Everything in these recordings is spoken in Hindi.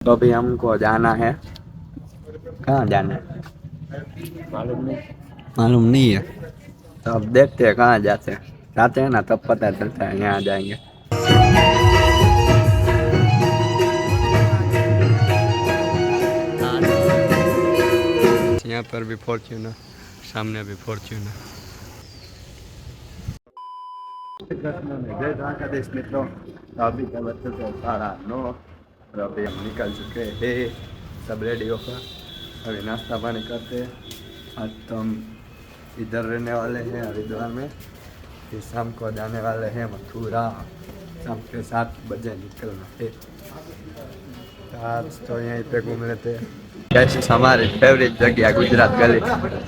तो अभी हमको जाना है। कहाँ जाना है? मालूम नहीं है। तो अब देखते हैं कहाँ जाते हैं। जाते हैं ना तब पता चलता है। यहाँ जाएंगे। यहाँ पर भी फॉर्च्यूनर, सामने भी फॉर्च्यूनर। जय द्वारकाधीश मित्रों, तो अभी का वक्त तो 9:30 और अभी हम निकल चुके हैं। सब रेडी होकर अभी नाश्ता पानी करते हैं। आज तो हम इधर रहने वाले हैं हरिद्वार में, फिर शाम को जाने वाले हैं मथुरा। शाम के 7 बजे निकलना है। आज तो यहीं पे घूम लेते हैं। कैसे हमारी फेवरेट जगह गुजरात गली,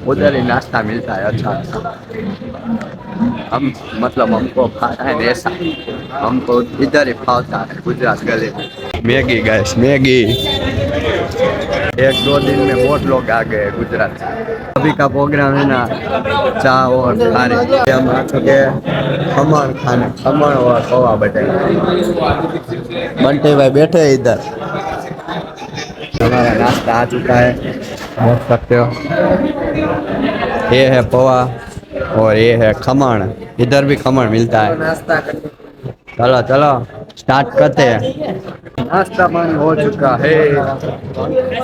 उधर ही नाश्ता मिलता है अच्छा अच्छा। हम मतलब हमको खाता है ऐसा, हमको इधर ही फावता है गुजरात गली में। मैगी गैस मैगी, 1-2 दिन में बहुत लोग आ गए गुजरात से। अभी का प्रोग्राम है ना, चाय और खाने। हम आ चुके हैं खमण खाने, खमण और पौवा बटेगा। बंटे भाई बैठे हैं इधर। हमारा नाश्ता आ चुका है, देख सकते हो। ये है पोहा और ये है खमण। इधर भी खमण मिलता है। नाश्ता चलो चलो स्टार्ट करते हैं। नाश्ता पानी हो चुका है।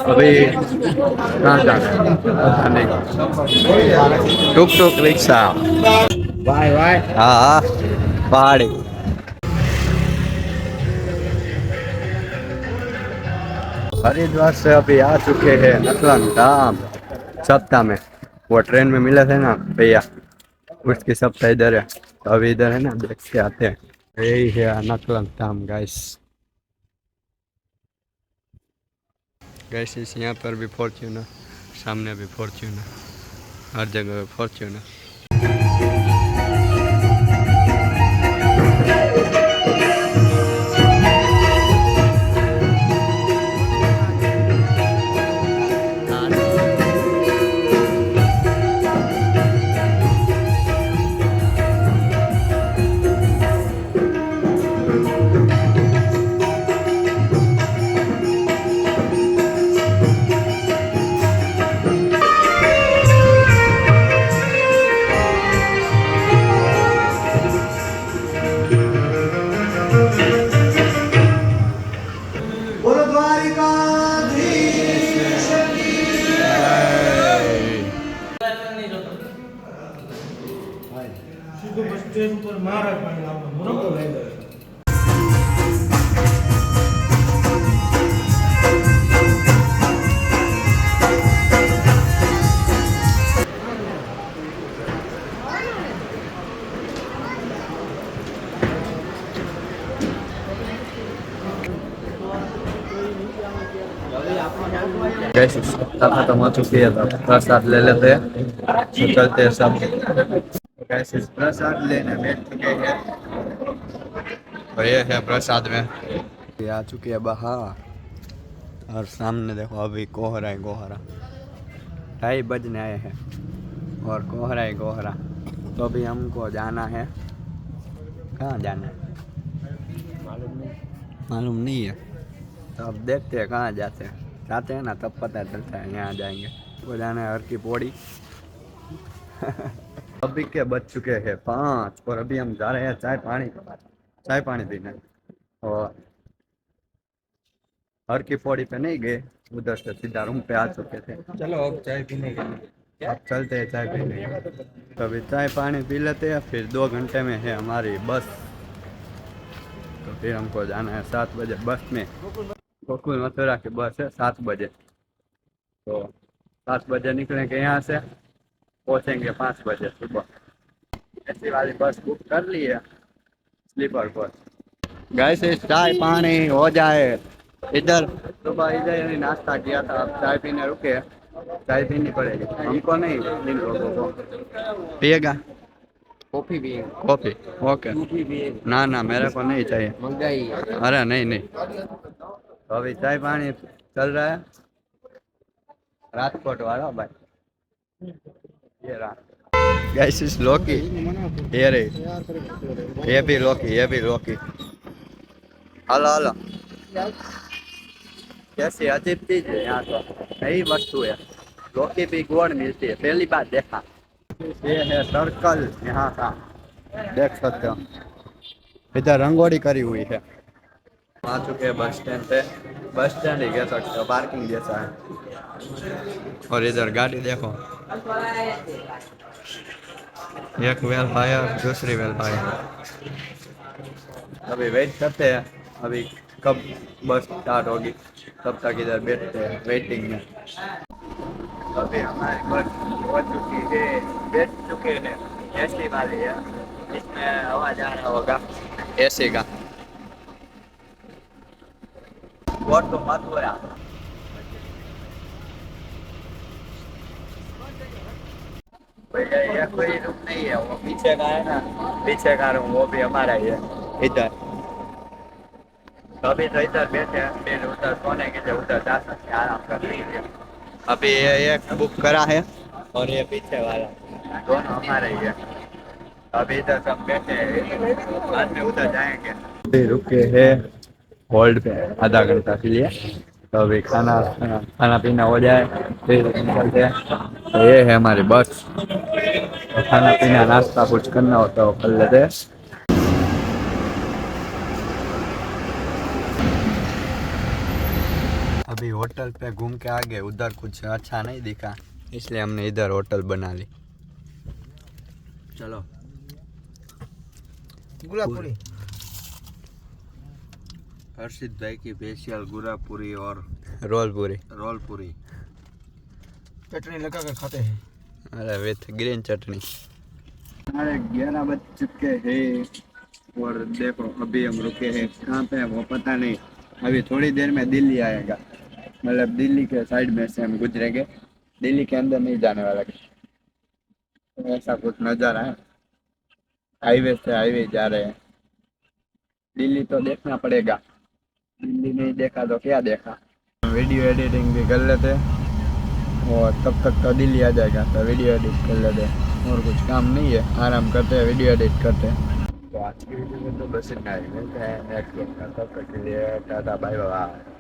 अभी कहाँ जाना है पता नहीं। Tuk tuk rickshaw. Bye bye. हाँ पहाड़ी। हरिद्वार से अभी आ चुके हैं नखलंग धाम सप्ताह में। वो ट्रेन में मिले थे ना भैया, उसकी सप्ताह इधर है। तो अभी इधर है ना, देख के आते हैं। यही है नखलंग धाम गाइस। गाइस इस यहाँ पर भी फॉर्च्यूनर, सामने भी फॉर्च्यूनर, हर जगह फॉर्च्यूनर। कैसे खत्म हो चुकी है, तो प्रसाद ले लेते हैं तो चलते हैं सब। कैसे प्रसाद लेने बैठ चुके हैं। तो ये है प्रसाद में, ये आ चुके हैं बाहर। और सामने देखो अभी कोहरा है, कोहरा 2:30 बजने आए हैं और कोहरा है कोहरा। तो अभी हमको जाना है। कहाँ जाना है मालूम नहीं है। तो अब देखते हैं कहाँ जाते हैं। जाते हैं ना तब पता चलता है। यहाँ जाएंगे। वो जाना है हर की पौड़ी। अभी के बज चुके हैं 5 और अभी हम जा रहे हैं चाय पानी पीने। और हर की पौड़ी पे नहीं गए, उधर से सीधा रूम पे आ चुके थे। चलो अब चाय पीने के लिए अब चलते हैं चाय पीने। तो अभी चाय पानी पी लेते हैं, फिर 2 घंटे में है हमारी बस। तो फिर हमको जाना है 7 बजे बस में। गोकुल मथुरा की बस है 7 बजे। तो 7 बजे निकलेंगे यहाँ से, पहुँचेंगे 5 बजे सुबह। ऐसी वाली बस बुक कर ली है, स्लीपर बस। गैस चाय पानी हो जाए। इधर सुबह इधर ही नाश्ता किया था, अब चाय पीने रुके। चाय पीनी पड़ेगी हमको, नहीं इन लोगों को। पिएगा कॉफी भी? Coffee okay. ना ना मेरे को नहीं चाहिए। अरे नहीं नहीं। तो अभी चाय पानी चल रहा है। राजकोट वाला भाई, ये रहा गाइस इस लौकी। ये रही, ये भी लौकी, ये भी लौकी। Hello hello. कैसी अजीब चीज है यहाँ तो, नई वस्तु है। लौकी भी गोड़ मिलती है, पहली बार देखा। ये है सर्कल यहाँ का, देख सकते हो। इधर रंगोली करी हुई है। आ चुके हैं बस स्टैंड पे। बस स्टैंड ही कह सकते हो, पार्किंग जैसा है। और इधर गाड़ी देखो, एक वेल फायर, दूसरी वेल फायर। अभी वेट करते हैं, अभी कब बस स्टार्ट होगी, तब तक इधर बैठते हैं वेटिंग में। अभी हमारी बस पहुंच चुकी है, बैठ चुके हैं। एसी वाली है, इसमें आवाज आ रहा होगा एसी का। और तो मत हो यार। भैया ये कोई रूम नहीं है, वो पीछे का है ना, पीछे का रूम वो भी हमारा ही है। इधर अभी तो इधर बैठे हैं, फिर उधर सोने के लिए उधर जा सकते हैं आराम कर लेंगे। अभी ये एक बुक करा है और ये पीछे वाला, दोनों हमारे ही है। अभी इधर सब बैठे हैं, बाद में उधर जाएंगे। अभी रुके हैं होल्ड पे आधा घंटा के लिए, तो अभी खाना खाना पीना हो जाए फिर निकलते हैं। तो ये है हमारी बस, तो खाना पीना नाश्ता कुछ करना होता है वो कर लेते हैं। अभी होटल पे घूम के आ गए, उधर कुछ अच्छा नहीं दिखा, इसलिए हमने इधर होटल बना ली। चलो गुलाबपुरी, हर्षित भाई की स्पेशल गुलाबपुरी और रोलपुरी चटनी लगा कर खाते हैं। अरे विथ ग्रीन चटनी। अरे 11 बज चुके हैं और देखो अभी हम रुके हैं कहाँ पे वो पता नहीं। अभी थोड़ी देर में दिल्ली आएगा, मतलब दिल्ली के साइड में से हम गुजरेंगे, दिल्ली के अंदर नहीं जाने वाला। तो ऐसा कुछ नज़ारा है, हाईवे से हाईवे जा रहे हैं। दिल्ली तो देखना पड़ेगा, दिल्ली नहीं देखा तो क्या देखा। वीडियो एडिटिंग भी कर लेते और तब तक तो दिल्ली आ जाएगा, तो वीडियो एडिट कर लेते हैं। और कुछ काम नहीं है, आराम करते हैं, वीडियो एडिट करते हैं। तो आज की वीडियो में तो बस इतना ही, मिलते हैं नेक्स्ट वीडियो में, तब तक के लिए टाटा बाय बाय।